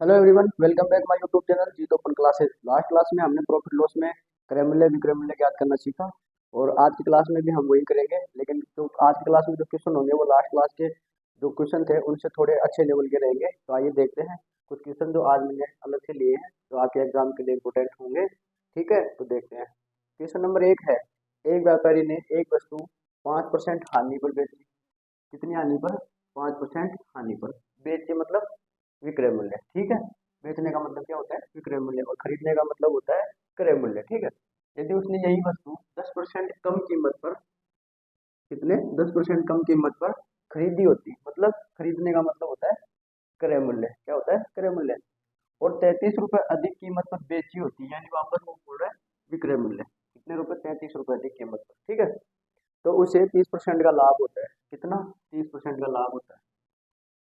Hello everyone, welcome back my YouTube channel Jeet open classes. Last class में हमने profit loss में क्रय मूल्य विक्रय मूल्य ज्ञात करना सीखा और आज की क्लास में भी हम वही करेंगे। लेकिन जो आज की क्लास में जो क्वेश्चन होंगे वो लास्ट क्लास के जो क्वेश्चन थे उनसे थोड़े अच्छे लेवल के रहेंगे। तो आइए देखते हैं कुछ क्वेश्चन जो आज मैंने अलग से लिए हैं जो आपके एग्जाम के लिए इम्पोर्टेंट होंगे। ठीक है, तो देखते हैं। क्वेश्चन नंबर 1 है, एक व्यापारी ने एक वस्तु 5% हानि पर बेची। कितनी हानि पर? 5% हानि पर बेची, मतलब विक्रय मूल्य। ठीक है, बेचने का मतलब क्या होता है? विक्रय मूल्य। और खरीदने का मतलब होता है क्रय मूल्य। ठीक है, यदि उसने यही वस्तु 10% कम कीमत पर, कितने? 10% कम कीमत पर खरीदी होती, मतलब खरीदने का मतलब होता है क्रय मूल्य। क्या होता है? क्रय मूल्य। और 33 रुपए अधिक कीमत पर बेची होती, यानी वापस वो बोल रहा है विक्रय मूल्य। कितने रुपए? 33 रुपए अधिक कीमत पर। ठीक है, तो उसे 30% का लाभ होता है। कितना? 30% का लाभ होता है।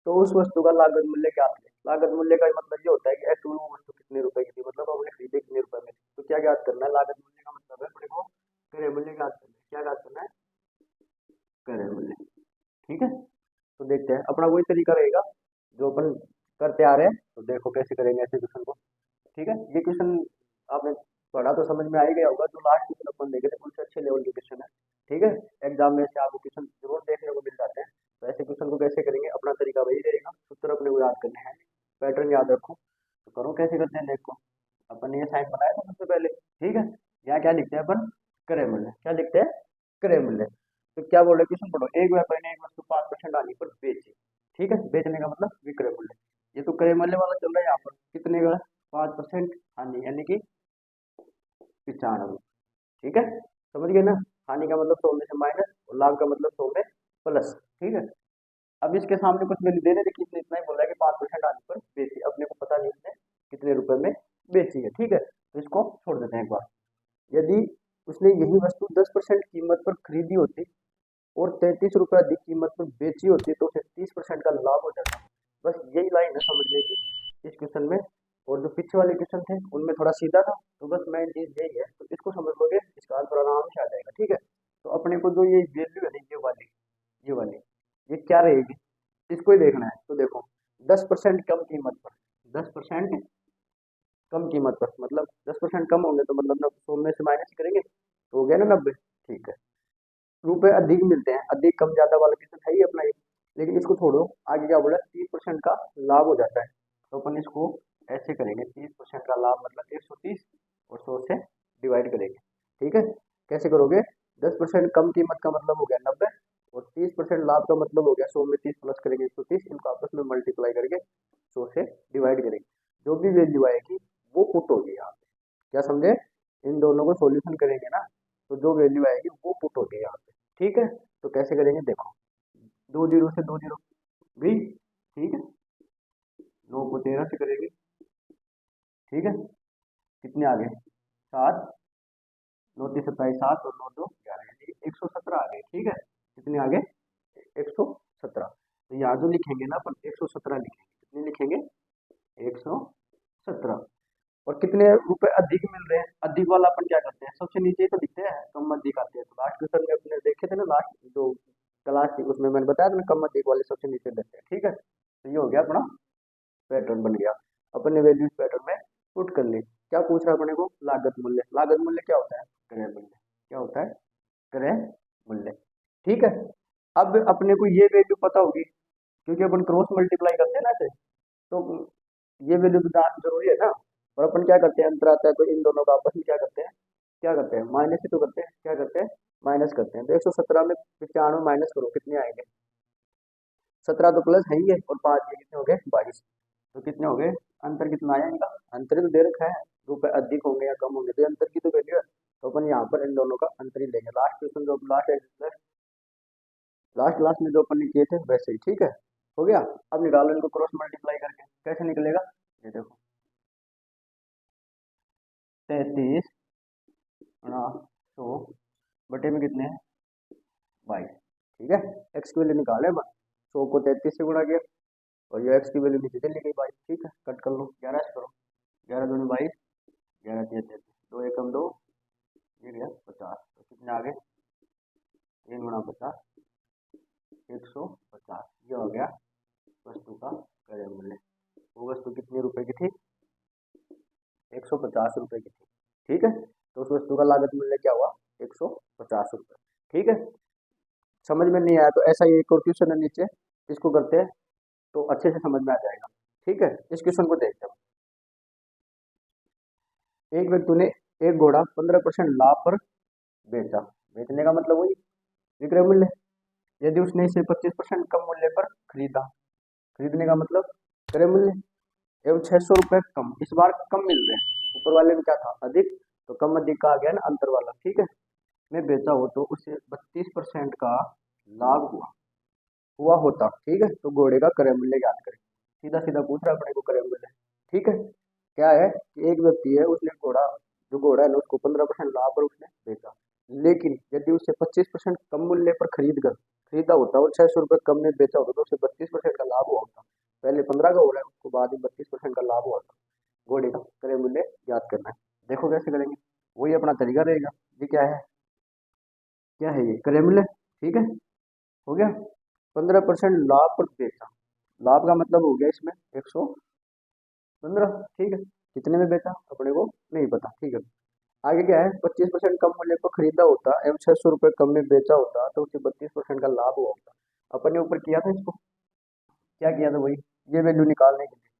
तो उस वस्तु का लागत मूल्य क्या है? लागत मूल्य का मतलब ये होता है कि एक्चुअल वो वस्तु कितने रुपए की थी, मतलब हमने खरीदे कितने रुपए में। तो क्या ज्ञात करना है? लागत मूल्य का मतलब है अपने को क्रय मूल्य ज्ञात करना है। क्या ज्ञात करना है? क्रय मूल्य। ठीक है, तो देखते हैं। अपना वही तरीका रहेगा जो अपन करते आ रहे हैं। तो देखो कैसे करेंगे ऐसे क्वेश्चन को। ठीक है, ये क्वेश्चन आपने पढ़ा तो समझ में आ ही गया होगा। जो लास्ट क्वेश्चन अपन देखे थे उनसे अच्छे लेवल के क्वेश्चन है। ठीक है, एग्जाम में से आपको क्वेश्चन जरूर देखने को मिल जाते हैं। तो ऐसे क्वेश्चन को कैसे करेंगे? अपना तरीका वही रहेगा, सूत्र अपने को याद करने हैं, पैटर्न याद रखो। तो करो कैसे करते हैं, देखो। अपन ने ये साइन बनाया था सबसे पहले। ठीक है, यहाँ क्या लिखते हैं अपन? क्रय मूल्य। क्या लिखते हैं? क्रय मूल्य। तो क्या बोल रहे? क्वेश्चन पढ़ो। एक व्यापारी ने एक वस्तु 5% हानि पर बेची। ठीक है, बेचने का मतलब विक्रय मूल्य। ये तो क्रय मूल्य वाला चल रहा है यहाँ पर। कितने का? 5% हानि, यानी कि 95। ठीक है, समझ गए ना? हानि का मतलब 100 में से माइनस और लाभ का मतलब 100 में प्लस। ठीक है, अब इसके सामने कुछ वैल्यू देने देखिए, इसने इतना ही बोला है कि 5% हानि पर बेची। अपने को पता नहीं उसने कितने रुपए में बेची है। ठीक है, तो इसको छोड़ देते हैं एक बार। यदि उसने यही वस्तु 10% कीमत पर खरीदी होती और 33 रुपए अधिक कीमत पर बेची होती तो उसे 30% का लाभ हो जाता। बस यही लाइन है समझने की इस क्वेश्चन में। और जो पीछे वाले क्वेश्चन थे उनमें थोड़ा सीधा था, तो बस मेन चीज यही है। तो इसको समझ लोगे, इसका आंसर आराम से आ जाएगा। ठीक है, तो अपने को जो ये वैल्यू है ना, ये वाली ये क्या रहेगी? इसको ही देखना है। तो देखो, 10% कम कीमत पर, 10% कम कीमत पर मतलब 10% कम होंगे तो मतलब 100 में से माइनस करेंगे तो हो गया ना 90। ठीक है, रुपए अधिक मिलते हैं। अधिक कम ज्यादा वाला क्वेश्चन है ही अपना ये। लेकिन इसको छोड़ो, आगे क्या बोला? 30% का लाभ हो जाता है। तो अपन इसको ऐसे करेंगे, 30% का लाभ मतलब 130 और 100 से डिवाइड करेंगे। ठीक है, कैसे करोगे? 10% कम कीमत का मतलब हो गया 90 और 30% लाभ का मतलब हो गया 100 में 30 प्लस करेंगे 130। इनको आपस में मल्टीप्लाई करके 100 से डिवाइड करेंगे। जो भी वैल्यू आएगी वो पुट होगी यहाँ पे। क्या समझे? इन दोनों को सॉल्यूशन करेंगे ना, तो जो वैल्यू आएगी वो पुट होगी यहाँ पे। ठीक है, तो कैसे करेंगे देखो। दो जीरो से दो जीरो भी, ठीक है, 9 को 13 से करेंगे। ठीक है, कितने आ गए? 7, 9 3 27, 7 और 9 2 11, यानी 117 आ गए। ठीक है, कितने आ गए? 117। तो यहाँ जो लिखेंगे ना अपन 117 लिखेंगे। कितने लिखेंगे? 117। और कितने रुपए अधिक मिल रहे हैं? अधिक वाला अपन क्या करते हैं? सबसे नीचे ही तो लिखते हैं, कम अधिक आते हैं। तो लास्ट क्वेश्चन में अपने देखे थे ना, लास्ट जो क्लास थी उसमें मैंने बताया था ना, कम अधिक वाले सबसे नीचे देते हैं। ठीक है, तो ये हो गया अपना पैटर्न बन गया। अपन ने वैल्यू इस पैटर्न में पुट कर ली। क्या पूछ रहा है अपने को? लागत मूल्य। लागत मूल्य क्या होता है? क्रय मूल्य। क्या होता है? क्रय मूल्य। ठीक है, अब अपने को ये वैल्यू पता होगी क्योंकि अपन क्रॉस मल्टीप्लाई करते हैं ना ऐसे। तो ये वैल्यू तो जानना जरूरी है ना। और अपन क्या करते हैं? अंतर आता है तो इन दोनों का आपस में क्या करते हैं? क्या करते हैं? माइनस ही तो करते हैं। क्या करते हैं? माइनस करते हैं। तो 117 में 95 माइनस करो, कितने आएंगे? 17 तो प्लस है ही है और 5 ये कितने हो गए? 22। तो कितने हो गए? अंतर कितना आया इनका? अंतर ही तो दे रखा है, रुपए अधिक होंगे या कम होंगे तो ये अंतर की तो वैल्यू है। तो अपन यहाँ पर इन दोनों का अंतर ही लेंगे। लास्ट क्वेश्चन जो लास्ट क्लास में जो अपन ने किए थे वैसे ही। ठीक है, हो गया। अब निकालो इनको क्रॉस मल्टीप्लाई करके, कैसे निकलेगा? ये देखो, 33 गुणा 100 बटे में कितने हैं? 22। ठीक है, एक्स की वैल्यू निकाले बस। 100 को 33 से गुणा किया और ये एक्स की वैल्यू नीचे चली गई 22। ठीक है, कट कर लो, 11 से करो। 11 दूनी 22, 11 3 33, 2 एकम 2, ये गया 50। तो कितने आ गए? 3 गुणा 50, 150। ये हो गया वस्तु का क्रय मूल्य। वो वस्तु कितने रुपए की 150 रुपये की थी। ठीक है, तो उस वस्तु का लागत मूल्य क्या हुआ, 150 रुपये। ठीक है, समझ में नहीं आया तो ऐसा ही एक और क्वेश्चन है नीचे, इसको करते हैं तो अच्छे से समझ में आ जाएगा। ठीक है, इस क्वेश्चन को देखते हैं। एक व्यक्ति ने एक घोड़ा 15% लाभ पर बेचा। बेचने का मतलब वही विक्रय मूल्य। यदि उसने इसे 25% कम मूल्य पर खरीदा, खरीदने का मतलब क्रय मूल्य, एवं 600 रुपये कम, इस बार कम मिल रहे हैं। ऊपर वाले में क्या था, अधिक, तो कम अधिक का आ गया ना अंतर वाला। ठीक है, मैं बेचा हो तो उसे 32% का लाभ हुआ होता। ठीक है, तो घोड़े का क्रय मूल्य ज्ञात करें। सीधा सीधा पूछ रहा है अपने को क्रय मूल्य। ठीक है, क्या है कि एक व्यक्ति है, उसने घोड़ा, जो घोड़ा है ना उसको 15% लाभ पर उसने बेचा, लेकिन यदि उसे 25% कम मूल्य पर खरीदा होता और 600 रुपये कम में बेचा होता तो उसे 32% का लाभ हुआ होता। पहले 15 का हो रहा है, उसको बाद में 32% का लाभ हुआ था। घोड़े का क्रय मूल्य ज्ञात करना है। देखो कैसे करेंगे, वही अपना तरीका रहेगा। ये क्या है, क्या है ये क्रय मूल्य। ठीक है, हो गया। 15% लाभ पर बेचा, लाभ का मतलब हो गया इसमें 115। ठीक है, कितने में बेचा अपने को नहीं पता। ठीक है, आगे क्या है, 25% कम मूल्य पर खरीदा होता एवं 600 रुपये कम में बेचा होता तो उसे 32% का लाभ हुआ होता। अपने ऊपर किया था इसको, क्या किया था, वही ये वैल्यू निकालने के लिए,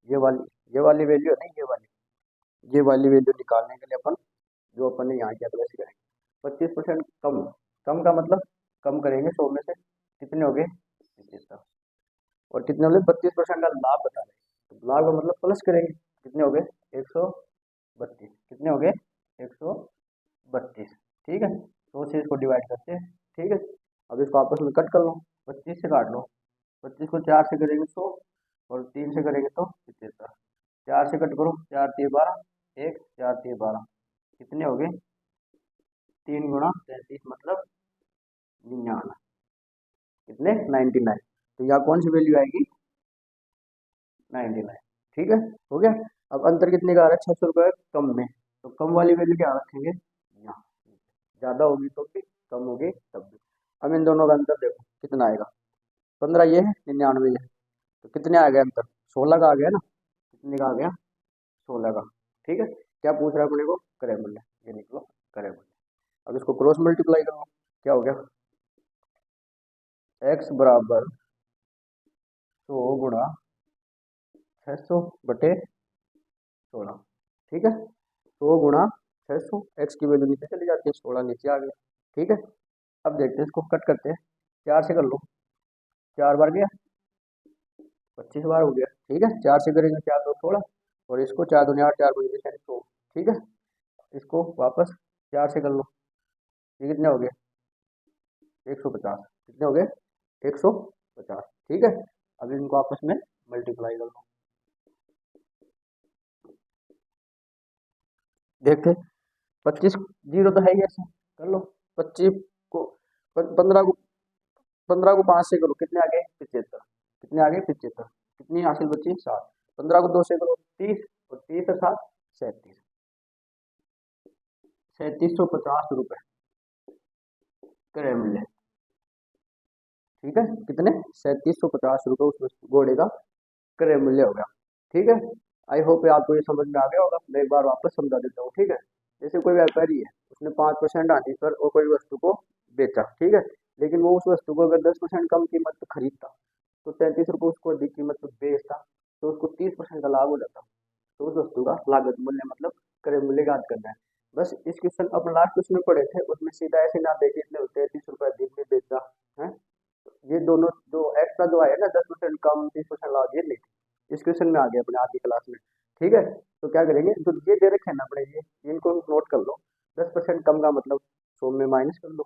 ये वाली वैल्यू है ना, ये वाली वैल्यू निकालने के लिए अपन, जो अपन ने यहाँ किया था वैसे करेंगे। 25% कम, कम का मतलब कम करेंगे 100 में से, कितने हो गए 75, और कितने हो गए 32% का लाभ बता रहे हैं, तो लाभ का मतलब प्लस करेंगे, कितने हो गए 132, कितने हो गए 132। ठीक है, 100 से इसको डिवाइड करते हैं। ठीक है, अब इसको आपस में कट कर लो, 25 से काट लो, 25 को 4 से करेंगे 100, और 3 से करेंगे तो 75। 4 से कट करो, 4 3 12, 1 4 3 12, कितने हो गए 3 गुणा 33 मतलब 99, कितने 99। तो यहाँ कौन सी वैल्यू आएगी 99। ठीक है, हो गया। अब अंतर कितने का आ रहा है, 600 रुपये कम में, तो कम वाली वैल्यू क्या रखेंगे यहाँ, ज्यादा होगी तो भी, कम होगी तब भी। अब इन दोनों का अंतर देखो कितना आएगा, 15 ये है, 99 ये है, तो कितने आ गए अंतर, 16 का आ गया ना, कितने का आ गया 16 का। ठीक है, क्या पूछ रहा है अपने को, क्रय मूल्य, ये निकलो क्रय मूल्य। अब इसको क्रॉस मल्टीप्लाई कर लो, क्या हो गया, x बराबर 100 गुणा 600/16। ठीक है, 100 गुणा 600, एक्स की वैल्यू नीचे चली जाती है, 16 नीचे आ गया। ठीक है, अब देखते हैं इसको कट करते हैं, 4 से कर लो, 4 बार गया 25 बार हो गया। ठीक है, 4 से करेंगे 4 तो 16, और इसको 4 दूनी 8, 4 बजे 100। ठीक है, इसको वापस 4 से कर लो, ये कितने हो गए 150, कितने हो गए 150। ठीक है, अब इनको आपस में मल्टीप्लाई कर लो, देखते 25 जीरो तो है ही, ऐसे कर लो। 25 को 15 को 5 से करो, कितने आ गए 75, कितने आ गए 75, कितनी हासिल बची 7। 15 को 2 से करो 30, और 30 और 7 37, 3750 रुपये क्रय मूल्य। ठीक है, कितने 3750 रुपये उस घोड़े का क्रय मूल्य हो गया। ठीक है, आई होप आपको ये समझ में आ गया होगा, मैं एक बार वापस समझा देता हूँ। ठीक है, जैसे कोई व्यापारी है, उसने 5% आने पर वो कोई वस्तु को बेचा। ठीक है, लेकिन वो उस वस्तु को अगर 10% कम कीमत पर खरीदता, तो 33 रुपये उसको अधिक कीमत पर बेचता, तो उसको 30% का लाभ हो जाता। तो उस वस्तु का लागत मूल्य मतलब क्रय मूल्य ज्ञात करना है। बस इस क्वेश्चन अपन लास्ट क्वेश्चन में पढ़े थे, उसमें सीधा ऐसे ना देखे, इसने 33 रुपये अधिक में बेचा है, ये दोनों जो एक्स्ट्रा जो आया ना 10% कम 30% लाभ, ये नहीं थे। इस क्वेश्चन में आ गया अपने आज की क्लास में। ठीक है, तो क्या करेंगे, जो ये दे रखे हैं ना अपने, ये इनको नोट कर लो। 10% कम का मतलब 100 में माइनस कर दो,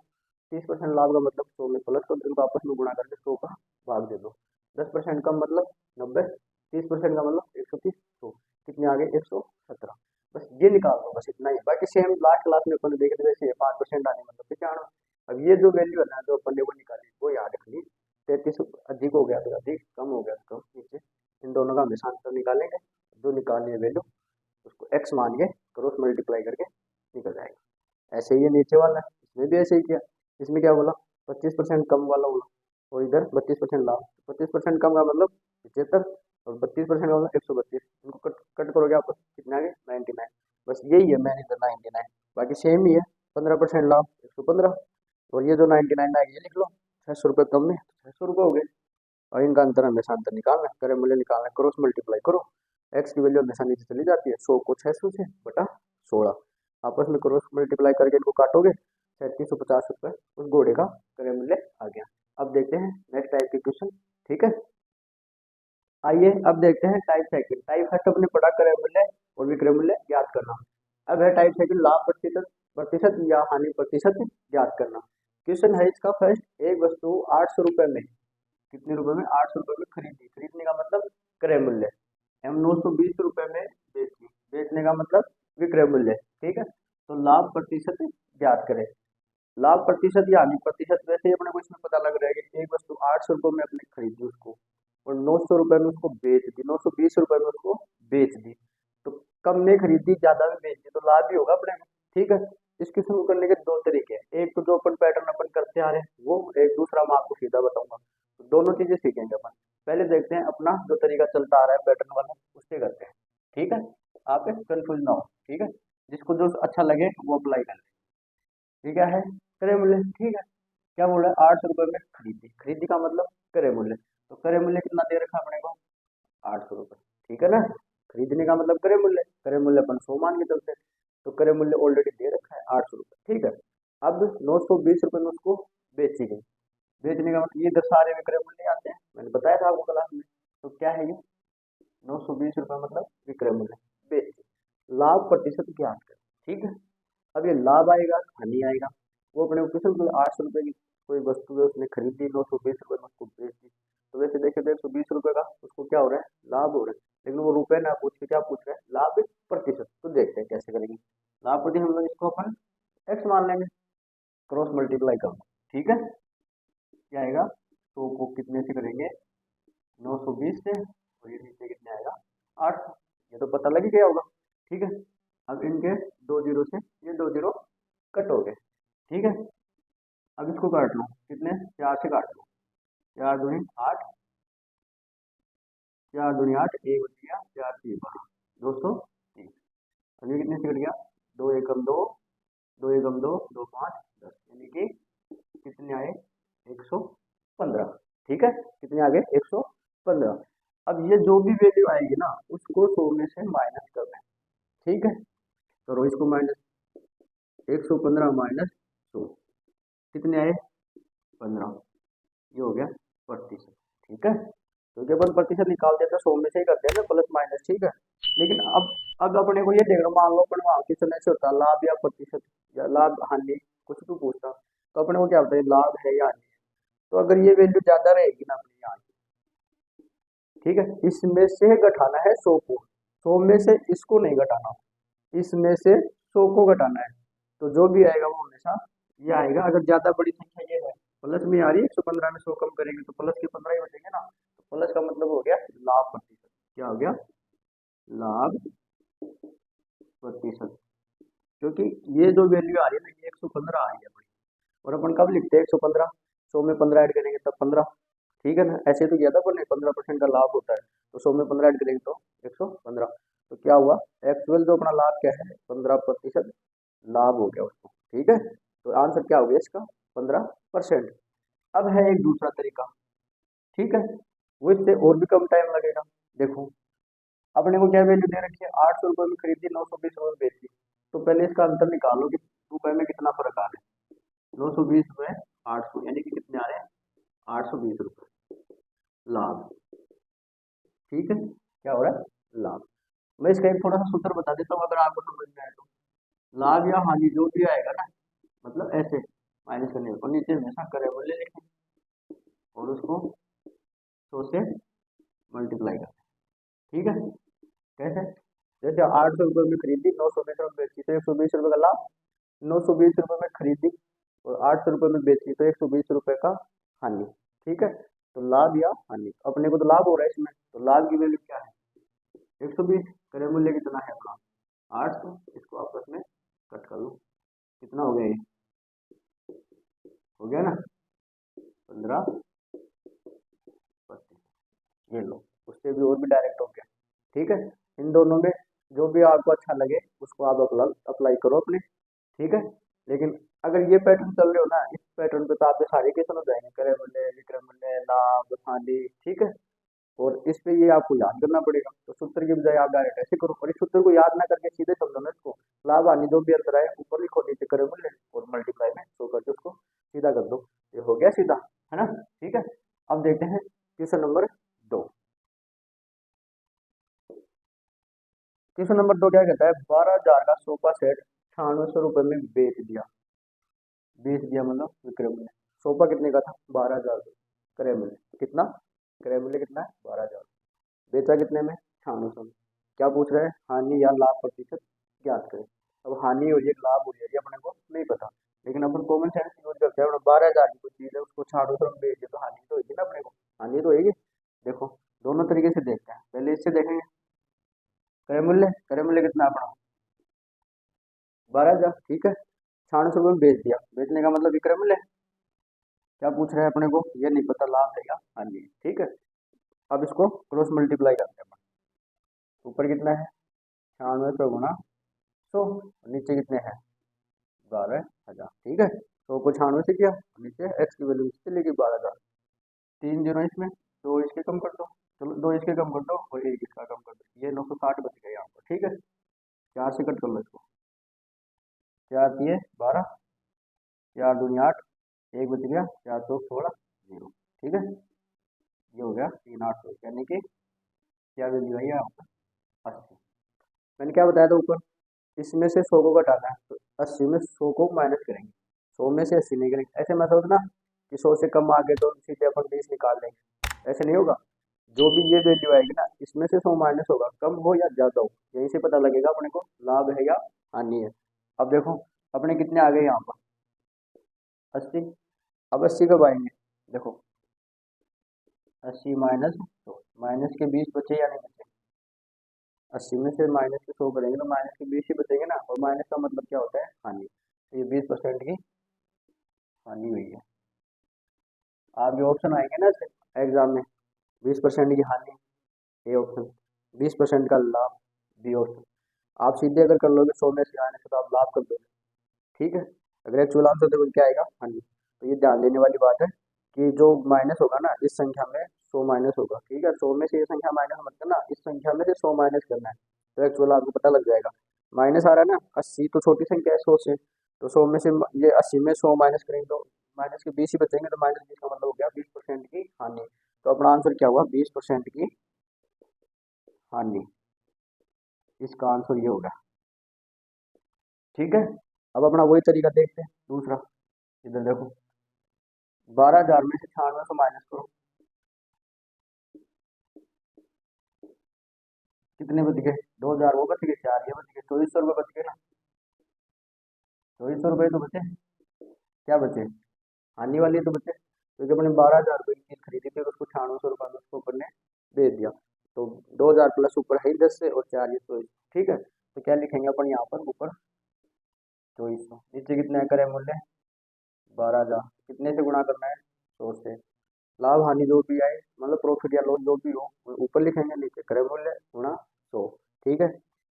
30% लाभ का मतलब 100 में प्लस कर दो, इनको आपस में गुणा करके 100 का भाग दे दो। 10% कम मतलब 90, 30% का मतलब 130, 100, कितने आगे 117। बस ये निकाल दो, बस इतना ही। बाकी सेम लास्ट क्लास में अपन देखे थे वैसे 5% आने मतलब 95। अब ये जो वैल्यू है ना जो अपन ने वो निकाली, वो याद रखनी। 33 अधिक हो गया तो अधिक, कम हो गया तो कम, नीचे इन दोनों का हमेशा अंतर निकालेंगे, जो निकालनी है वैल्यू उसको x मान के क्रॉस मल्टीप्लाई करके निकल जाएगा। ऐसे ही ये नीचे वाला है, इसमें भी ऐसे ही किया। इसमें क्या बोला 25% कम वाला बोला, और इधर 32% लाभ। 25% कम का मतलब 75, और 32% का मतलब 132, इनको कट कट करोगे आप कितना आ गया 99। बस यही है मैनेजर 99, बाकी सेम ही है। 15% लाभ 115, और ये जो 99 है ये लिख लो, 600 रुपये कम में 600 रुपये हो गए। और इनका अंतर हमेशा अंतर निकालना है, क्रय मूल्य निकालना है, क्रॉस मल्टीप्लाई करो, एक्स की वैल्यू हमेशा नीचे चली जाती है, 100 को 600 से बटा 16, आपस में क्रॉस मल्टीप्लाई करके इनको काटोगे, 3750 रुपये उस घोड़े का क्रय मूल्य आ गया। अब देखते हैं नेक्स्ट टाइप के क्वेश्चन, ठीक है। आइए अब देखते हैं टाइप सेकंड। टाइप फर्स्ट अपने पढ़ा क्रय मूल्य और विक्रय मूल्य ज्ञात करना। अब है टाइप सेकंड लाभ प्रतिशत प्रतिशत या हानि प्रतिशत ज्ञात करना। क्वेश्चन है इसका फर्स्ट, एक वस्तु 800 रुपये में, कितने रुपए में, 800 रुपये में खरीदी, खरीदने का मतलब क्रय मूल्य, हम 920 रुपये में बेची, बेचने का मतलब विक्रय मूल्य, ठीक है। तो लाभ प्रतिशत ज्ञात करें। लाभ प्रतिशत या हानि प्रतिशत, वैसे ही अपने को इसमें पता लग रहा है कि एक वस्तु 800 रुपये में अपने खरीदी उसको, और 900 रुपये में उसको बेच दी, 920 रुपये में उसको बेच दी, तो कम में खरीदी ज्यादा में बेच दी, तो लाभ भी होगा अपने को, ठीक है। इसके शुरू करने के दो तरीके हैं, एक तो जो अपन पैटर्न अपन करते आ रहे हैं वो, एक दूसरा मैं आपको सीधा बताऊंगा, तो दोनों चीजें सीखेंगे अपन। पहले देखते हैं अपना जो तरीका चलता आ रहा है पैटर्न वाला, उससे करते हैं, ठीक है। आप कंफ्यूज ना हो, ठीक है, जिसको जो अच्छा लगे वो अप्लाई कर ले। ये क्या है, क्रय मूल्य, ठीक है। क्या बोल रहा है, 800 रुपये में खरीदी, खरीदी का मतलब क्रय मूल्य, तो क्रय मूल्य कितना दे रखा है अपने को, 800 रुपये, ठीक है ना। खरीदने का मतलब क्रय मूल्य, क्रय मूल्य अपन 100 मान के चलते हैं, तो क्रय मूल्य ऑलरेडी दे रखा है 800 रुपये, ठीक है। अब 920 रुपये में उसको बेची गई, बेचने का मतलब ये इधर सारे विक्रय मूल्य आते हैं, मैंने बताया था आपको क्लास में। तो क्या है ये, 920 रुपये मतलब विक्रय मूल्य, बेच, लाभ प्रतिशत ज्ञात करें, ठीक है। अब ये लाभ आएगा हानि आएगा, वो अपने को किसी को 800 रुपये की कोई वस्तु है उसने खरीदी, 920 रुपये में उसको बेच दी, तो वैसे देखे तो 120 रुपये का उसको क्या हो रहा है, लाभ हो रहा है, लेकिन वो रुपए ना पूछ के क्या पूछ रहा है, लाभ प्रतिशत। तो देखते हैं कैसे करेंगे लाभ प्रतिशत, हम लोग इसको अपन एक्स मान लेंगे, क्रॉस मल्टीप्लाई करो, ठीक है। क्या आएगा, 100 को कितने से करेंगे, 920 से, और ये नीचे कितने आएगा, 800, ये तो पता लग ही गया होगा, ठीक है। अब इनके दो जीरो से ये दो जीरो कट हो गए, ठीक है। अब इसको काट लो, कितने, 4 से काट लो, 4 दूनी 8, 4 दूनी 8, एक बच गया, 4 3 12, 230। अब ये कितने से कट गया, 2 एकम 2, 2 एकम 2, 2 5 10, यानी कि कितने आए, 115, ठीक है। कितने आ गए, 115। अब ये जो भी वैल्यू आएगी ना उसको 100 में से माइनस करना है, ठीक है। करो इसको माइनस, 115 माइनस 100, कितने आए, 15, ये हो गया प्रतिशत, ठीक है। क्योंकि अपन प्रतिशत निकालते हैं तो 100 में से ही करते हैं ना, प्लस माइनस, ठीक है। लेकिन अब अपने को ये देख रहा, मान लो अपन वहाँ किस तरह से होता है, लाभ या प्रतिशत या लाभ हानि, कुछ भी पूछता, तो अपने को क्या होता है, लाभ है या हानि है। तो अगर ये वैल्यू ज्यादा रहेगी ना अपने यहाँ, ठीक है, इसमें से घटाना है 100 को, 100 में से इसको नहीं घटाना, इसमें से 100 को घटाना है, तो जो भी आएगा वो हमेशा ये आएगा। अगर ज्यादा बड़ी संख्या ये है, प्लस में आ रही है, 115 में 100 कम करेंगे तो प्लस के 15 ही बचेंगे ना, तो प्लस का मतलब हो गया लाभ प्रतिशत, क्या हो गया, लाभ प्रतिशत। क्योंकि ये जो वैल्यू आ रही है ना, ये 115 आ रही है बड़ी, और अपन कब लिखते हैं 115, 100 में 15 ऐड करेंगे तब 15, ठीक है ना। ऐसे तो किया था अपन ने, 15% का लाभ होता है, तो 100 में 15 ऐड करेंगे तो 115, तो क्या हुआ, एक्चुअल जो अपना लाभ क्या है, 15% लाभ हो गया उसको, ठीक है। तो आंसर क्या हो गया इसका, 15%। अब है एक दूसरा तरीका, ठीक है, वो इससे और भी कम टाइम लगेगा। देखो अपने को क्या वैल्यू दे रखी है, 800 रुपये में खरीदी, 920 रुपये में बेची, तो पहले इसका अंतर निकालो कि रुपए में कितना फर्क आ रहा है, 920 रुपये 800, यानी कि कितने आ रहे हैं, 820 रुपये लाभ, ठीक है। क्या हो रहा है, लाभ। मैं इसका एक थोड़ा सा सूत्र बता देता हूँ अगर आपको समझ में आए तो, लाभ या हानि जो भी आएगा ना, मतलब ऐसे माइनस करने और नीचे हमेशा करे मूल्य लिखें, और उसको 100 से मल्टीप्लाई करें, ठीक है। कैसे, जैसे 800 रुपये में खरीदी, 920 रुपये में बेची, तो 120 रुपये का लाभ, 920 रुपये में खरीदी और 800 रुपये में बेची, तो 120 रुपये का हानि, ठीक है। तो लाभ या हानि, अपने को तो लाभ हो रहा है इसमें, तो लाभ की वैल्यू क्या है, 120, क्रय मूल्य कितना है अपना, 800, इसको आपस में कट कर लो, कितना हो गया, ये हो गया ना, 15%, ये लो, उससे भी और भी डायरेक्ट हो गया, ठीक है। इन दोनों में जो भी आपको अच्छा लगे उसको आप अप्लाई करो अपने, ठीक है। लेकिन अगर ये पैटर्न चल रहे हो ना, इस पैटर्न पे तो आपके सारे क्वेश्चन हो जाएंगे, करे मूल्य, विक्रय मूल्य, लाभ, हानि, ठीक है। और इस पे ये आपको याद करना पड़ेगा, तो सूत्र की बजाय आप डायरेक्ट ऐसे करो, और इस सूत्र को याद ना करके सीधे समझो ना इसको। लाभ हानि जो भी अंतर आए ऊपर लिखो, नीचे करे मूल्य और मल्टीप्लाई में शो करके उसको सीधा कर दो, ये हो गया सीधा, है ना। ठीक है। अब देखते हैं क्वेश्चन नंबर 2। क्वेश्चन नंबर 2 क्या कहता है, 12,000 का सोफा सेट 9600 रुपये में बेच दिया। बेच दिया मतलब विक्रय मूल्य। सोफा कितने का था, 12,000। क्रय मूल्य कितना, क्रय मूल्य कितना है, 12,000। बेचा कितने में, 9600 में। क्या पूछ रहे हैं, हानि या लाभ प्रतिशत ज्ञात करें। अब हानि हो रही है, लाभ हो रही है, ये अपने को नहीं पता, लेकिन अपन कॉमन सेंस यूज करते हैं। 12,000 की कोई चीज है, उसको 9600 में बेच दिया तो हानि तो होगी ना अपने को, हानि तो होगी। देखो दोनों तरीके से देखते हैं, पहले इससे देखेंगे। क्रय मूल्य, क्रय मूल्य कितना अपना, 12,000, ठीक है। 9600 में बेच दिया, बेचने का मतलब विक्रय मूल्य। क्या पूछ रहे हैं अपने को, ये नहीं पता लाभ है या हानि है, ठीक है। अब इसको क्रॉस मल्टीप्लाई करते हैं। ऊपर कितना है, 9600 गुना 100, नीचे कितने हैं, 12,000, ठीक है। 100 को 96 से किया, नीचे एक्स की वैल्यू चली गई 12,000। 3 जीरो इसमें, 2 इसके कम कर दो, चलो 2 इसके कम कर दो और 1 इसका कम कर दो, ये 960 बच गए यहाँ पर, ठीक है। 4 से कट कर लो इसको, 4 दिए 12, 4 दूनी 8, 1 बच गया, 4 तो 16, 0, ठीक है। ये हो गया 3,800, यानी कि क्या वैल्यू है यहाँ पर, 80। मैंने क्या बताया था ऊपर, इसमें से 100 को घटाना है, तो 80 में 100 को माइनस करेंगे, 100 में से 80 नहीं करेंगे। ऐसे मत सोचना कि 100 से कम आ गए तो सीधे अपन 20 निकाल लेंगे, ऐसे नहीं होगा। जो भी ये वैल्यू आएगी ना, इसमें से 100 माइनस होगा, कम हो या ज्यादा हो, यहीं से पता लगेगा अपने को लाभ है या हानि है। अब देखो अपने कितने आ गए यहाँ पर, 80। अब 80 कब आएंगे, देखो 80 माइनस 100, माइनस के 20 बचे या नहीं बचे, 80 में से माइनस के 100 करेंगे तो माइनस के 20 ही बचेंगे ना, और माइनस का मतलब क्या होता है, हानि। तो ये 20% की हानि हुई है। आप जो ऑप्शन आएंगे ना एग्जाम में, 20% की हानि ए ऑप्शन, 20% का लाभ बी ऑप्शन। आप सीधे अगर कर लोगे 100 में से आने से तो आप लाभ कर दोगे, ठीक है। अगर एक्चुअल आंसर देखो क्या आएगा, हानि। तो ये ध्यान देने वाली बात है कि जो माइनस होगा ना इस संख्या में 100 माइनस होगा, ठीक है। 100 में से ये संख्या माइनस मत करना, इस संख्या में से 100 माइनस करना है, तो एक्चुअल आपको पता लग जाएगा। माइनस आ रहा है ना, 80 तो छोटी संख्या है 100 से, तो 100 में से ये 80 में 100 माइनस करेंगे तो माइनस के 20 ही बचेंगे, तो माइनस 20 का मतलब हो गया 20% की हानि। तो अपना आंसर क्या हुआ, 20% की हानि। इसका आंसर ये होगा, ठीक है। अब अपना वही तरीका देखते हैं दूसरा। इधर देखो 12,000 में से 9600 माइनस करो, कितने बच गए, 2,000 वो बच गए, 4 ये बच गए, 2400 रुपये बच गए ना। 2400 रुपये तो बचे, क्या बचे, हानि वाली तो बचे, क्योंकि अपने 12,000 रुपये की चीज खरीदी थी और उसको 9600 रुपये में उसको ऊपर ने बेच दिया। तो 2,000 प्लस ऊपर है ही 10 से, और 4 ये 24, ठीक है। तो क्या लिखेंगे अपन यहाँ पर, ऊपर 2400, नीचे कितने करे मूल्य, 12,000, कितने से गुणा करना है, 100 से। लाभ हानि जो भी आए, मतलब प्रॉफिट या लॉस जो भी हो, वो ऊपर लिखेंगे, नीचे क्रय मूल्य गुणा 100, ठीक है।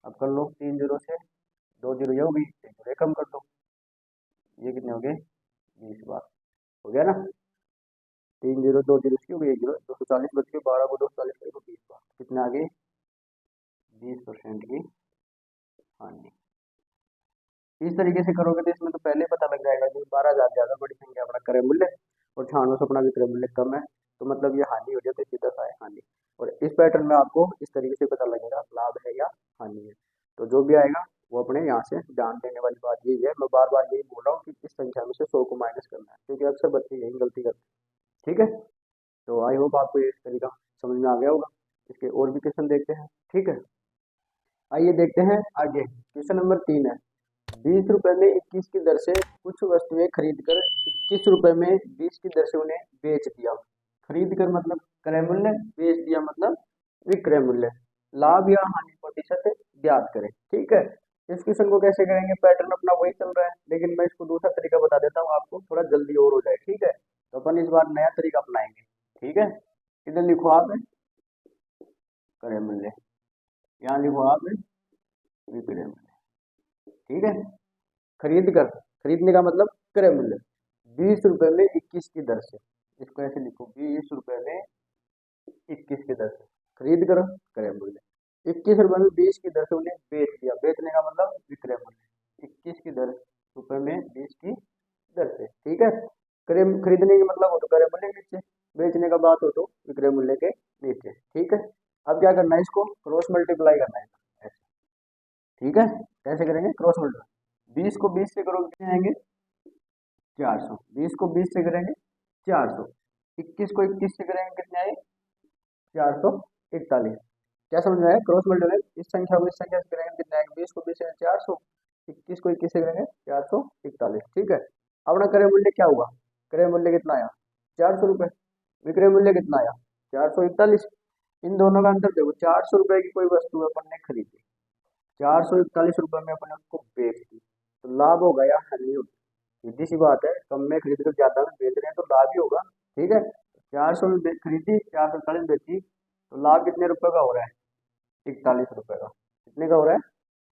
अब कर लो 3 जीरो से, 2 जीरो ये हो गई, 1 जीरो कम कर दो, ये कितने हो गए, 20 बार, हो गया ना। 3 जीरो 2 जीरो की हो गई, 1 जीरो, 240 बच गए, 12 को 240 करें तो 20 बार, कितने आ गए, 20% की हानि। इस तरीके से करोगे तो इसमें तो पहले पता लग जाएगा कि 12,000 ज्यादा बड़ी संख्या अपना क्रय मूल्य और 9600 अपना विक्रय मूल्य कम है, तो मतलब ये हानि हो जाए तो सीधा सा है हानि। और इस पैटर्न में आपको इस तरीके से पता लगेगा लाभ है या हानि है। तो जो भी आएगा वो अपने यहाँ से ध्यान देने वाली बात यही है, मैं बार बार यही बोल रहा हूँ कि इस संख्या में से 100 को माइनस करना है, क्योंकि अक्सर बच्चे यही गलती करते हैं, ठीक है। तो आई होप आपको ये तरीका समझ में आ गया होगा। इसके और भी क्वेश्चन देखते हैं, ठीक है। आइए देखते हैं आगे, क्वेश्चन नंबर 3 है। 20 रुपए में 21 की दर से कुछ वस्तुएं खरीद कर 21 रुपए में 20 की दर से उन्हें बेच दिया। खरीद कर मतलब क्रय मूल्य, बेच दिया मतलब विक्रय मूल्य। लाभ या हानि प्रतिशत ज्ञात करें, ठीक है। इस क्वेश्चन को कैसे करेंगे, पैटर्न अपना वही चल रहा है, लेकिन मैं इसको दूसरा तरीका बता देता हूँ आपको, थोड़ा जल्दी और हो जाए, ठीक है। तो अपन इस बार नया तरीका अपनाएंगे, ठीक है। इधर लिखो आप क्रय मूल्य, यहाँ लिखो आप विक्रय मूल्य। ठीक है, खरीद कर, खरीदने का मतलब क्रय मूल्य 20 रुपए में 21 की दर से, इसको ऐसे लिखो 20 रुपए में 21 की दर से खरीद कर क्रय मूल्य। 21 रुपए में 20 की दर से उन्हें बेच दिया, बेचने का मतलब विक्रय मूल्य 21 की दर रुपए में 20 की दर से। ठीक है, क्रय खरीदने की मतलब हो तो क्रय मूल्य के नीचे, बेचने का बात हो तो विक्रय मूल्य के नीचे। ठीक है, अब क्या करना है, इसको क्रॉस मल्टीप्लाई करना है ऐसे। ठीक है, कैसे करेंगे, क्रॉस मल्टीप्लाई, 20 को 20 से करोगे कितने आएंगे 400, 20 को 20 से करेंगे 400, 21 को 21 से करेंगे कितने आए 441। क्या समझ में आया, क्रॉस मल्टीप्लाई, इस संख्या को इस संख्या से करेंगे कितने आएंगे, 20 को 20 से 400, 21 को 21 से करेंगे 441। ठीक है, अपना क्रय मूल्य क्या हुआ, क्रय मूल्य कितना आया 400 रुपये, विक्रय मूल्य कितना आया 441। इन दोनों का अंतर देखो, 400 रुपये की कोई वस्तु अपन ने खरीदी, 441 रुपये में अपन ने उसको बेच दी, तो लाभ होगा या हानि होगी, सीधी सी बात है, कम में खरीद कर ज्यादा में बेच रहे हैं तो लाभ ही होगा। ठीक है, 400 में खरीदी 441 बेची, तो लाभ कितने रुपए का हो रहा है 41 रुपए का, कितने का हो रहा है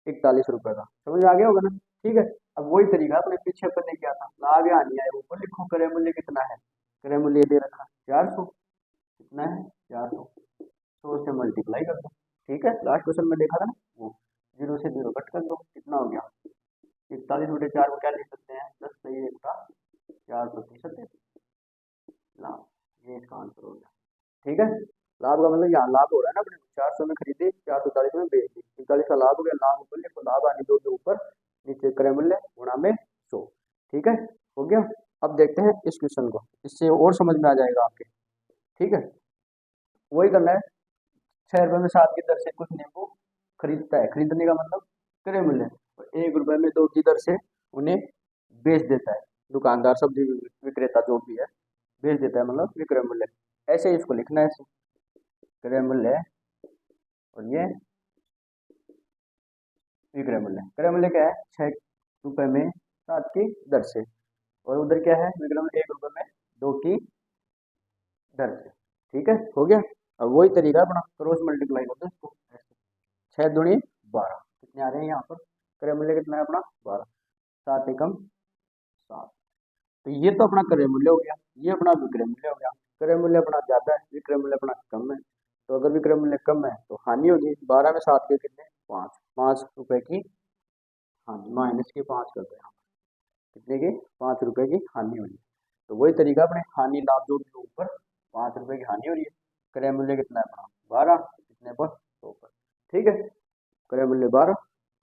41 रुपए का, समझ में आ गया होगा ना। ठीक है, अब वही तरीका अपने पीछे अपन ने किया था, लाभ या हानि आए ऊपर लिखो, क्रय मूल्य कितना है, क्रय मूल्य दे रखा 400, कितना है 400, 100 से मल्टीप्लाई कर दो। ठीक है, लास्ट क्वेश्चन में देखा था ना वो, 0 से 0 कट कर दो, कितना हो गया 41/4 को क्या लिख सकते हैं 10 सही एक का 4% लाभ, ये इसका आंसर हो गया। ठीक है, लाभ का मतलब यहाँ लाभ हो रहा है ना, अपने 400 में खरीदी 440 में बेच दी, 41 का लाभ हो गया, लाभ ऊपर लिखो, लाभ आनी दो के ऊपर, नीचे क्रय मूल्य गुणा में 100। ठीक है, हो गया। अब देखते हैं इस क्वेश्चन को, इससे और समझ में आ जाएगा आपके। ठीक है, वही करना है, 6 रुपए में 7 की दर से कुछ नींबू खरीदता है, खरीदने का मतलब क्रय मूल्य, और 1 रुपए में 2 की दर से उन्हें बेच देता है दुकानदार, सब्जी विक्रेता जो भी है, बेच देता है मतलब विक्रय मूल्य। ऐसे ही इसको लिखना है, ऐसे क्रय मूल्य और ये विक्रय मूल्य। क्रय मूल्य क्या है 6 रुपए में 7 की दर से, और उधर क्या है विक्रय मूल्य 1 रुपए में 2 की दर से। ठीक है, हो गया। अब वही तरीका अपना क्रॉस मल्टीप्लाई करते हैं इसको, 6 दूनी 12, कितने आ रहे हैं यहाँ पर, क्रय मूल्य कितना है अपना 12, 7 एकम 7, तो ये तो अपना क्रय मूल्य हो गया, ये अपना विक्रय मूल्य हो गया। क्रय मूल्य अपना ज्यादा है, विक्रय मूल्य अपना कम है, तो अगर विक्रय मूल्य कम है तो हानि होगी, 12 में 7 के कितने 5, 5 रुपए की हानि, माइनस के 5 कर दो यहाँ पर, कितने की 5 रुपए की हानि हो रही है। तो वही तरीका अपने हानि लाभ जो भी ऊपर 5 रुपए की हानि हो रही है, क्रय मूल्य कितना है अपना 12, कितने पर 100 पर। ठीक है, क्रय मूल्य 12,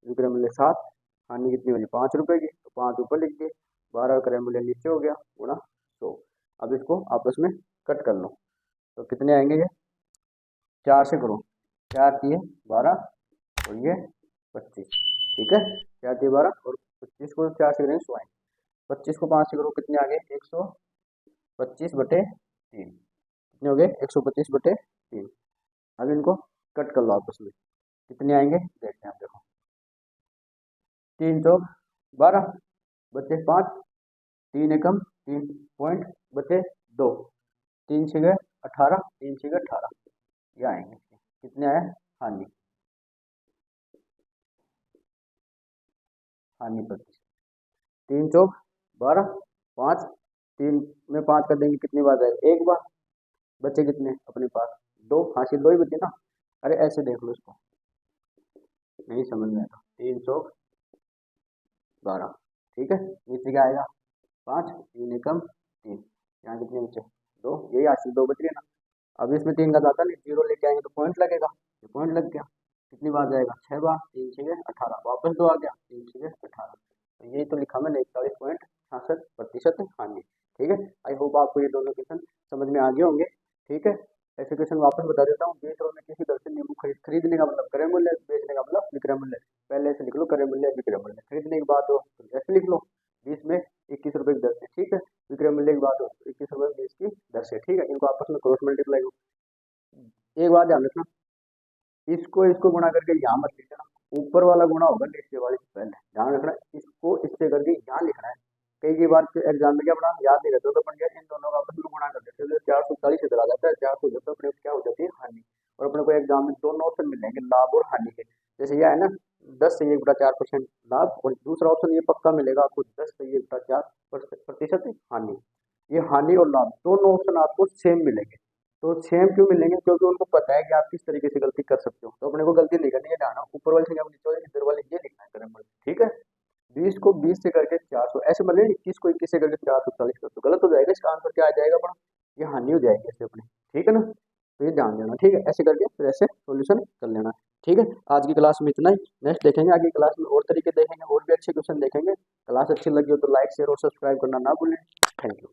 विक्रय मूल्य 7, हानि कितनी हो रही 5 रुपए की, तो 5 ऊपर लिख दिए, 12 क्रय मूल्य नीचे हो गया गुणा 100। अब इसको आपस में कट कर लो, तो कितने आएंगे ये 4 से करो, 4×3 = 12 और ये 25। ठीक है, 4×3 = 12 और 25 को 4 से करेंगे 100 आएंगे, 25 को 5 से करो कितने आ गए 125/3, कितने हो गए 125/3। अब इनको कट कर लो आपस में, कितने आएंगे देखते हैं, आप देखो 3×4 = 12, बचे 5, 3 एकम 3 पॉइंट बचे 2, 3×6 = 18, 3×6 = 18, ये आएंगे, कितने आया हानि, हानि 25, 3×4 = 12, 5, 3 में 5 कर देंगे कितनी बार जाएगा एक बार, बचे कितने अपने पास 2, हासिल 2 ही बचे ना। अरे ऐसे देख लो इसको, नहीं समझ में आएगा, 3×4 = 12, ठीक है, नीचे क्या आएगा 5, 3 एकम 3, यहाँ कितने बचे 2, यही हासिल 2 बच गए ना। अब इसमें 3 का जाता नहीं, 0 लेके आएंगे तो पॉइंट लगेगा, ये पॉइंट लग गया, कितनी बार जाएगा 6 बार, 3×6 = 18, वापस 2 आ गया, 3×6 = 18, तो यही तो लिखा मैंने 41.66% हानि। ठीक है, आई होप आपको ये दोनों क्वेश्चन समझ में आ गए होंगे। ठीक है, ऐसे क्वेश्चन वापस बता देता हूँ, 20 रुपए में किसी दर से नींबू खरीदने का मतलब क्रय मूल्य, बेचने का मतलब विक्रय मूल्य, पहले से लिख लो क्रय मूल्य विक्रय मूल्य, खरीदने की बात हो तो ऐसे लिख लो 20 में 21 रुपए की दर से। ठीक है, विक्रय मूल्य की बात हो तो 21 रुपए 20 की दर से। ठीक है, इनको आपस में क्रॉस मल्टीप्लाई हो। एक बात ध्यान रखना, इसको इसको गुणा करके यहाँ मत लिख देना, ऊपर वाला गुणा होगा नीचे वाले से पहले, ध्यान रखना, इसको इससे करके यहाँ लिखना है। कई बार एग्जाम में क्या अपना याद नहीं रहता तो अपन क्या इन दोनों का आपस में गुणा कर देते हैं, 440 इधर आ जाता है, 400 इधर, तो अपने क्या हो जाती है हानि, और अपने को एग्जाम में दोनों ऑप्शन मिलेंगे लाभ और हानि के। जैसे यह है ना 10 से 1/4% लाभ, और दूसरा ऑप्शन ये पक्का मिलेगा आपको 10 से 1/4% हानि। ये हानि और लाभ दोनों ऑप्शन आपको सेम मिलेंगे। तो सेम क्यों मिलेंगे? क्योंकि उनको पता है कि आप किस तरीके से गलती कर सकते हो, तो अपने को गलती नहीं करनी है, ध्यान रखो, ऊपर वाले से जब नीचे वाले इधर वाले ये लिखना है क्रम, ठीक है। 20 को 20 से करके 400 ऐसे बने, 21 को 21 से करके 440 कर दो, गलत हो जाएगा, इसका आंसर क्या आ जाएगा अपना? ये हानि हो जाएगी ऐसे अपने, ठीक है ना। तो ये ध्यान देना, ठीक है, ऐसे करके फिर ऐसे सोल्यूशन कर लेना। ठीक है, आज की क्लास में इतना ही। नेक्स्ट देखेंगे आगे क्लास में और तरीके देखेंगे, और भी अच्छे क्वेश्चन देखेंगे। क्लास अच्छी लगी हो तो लाइक शेयर और सब्सक्राइब करना ना भूलें। Thank you.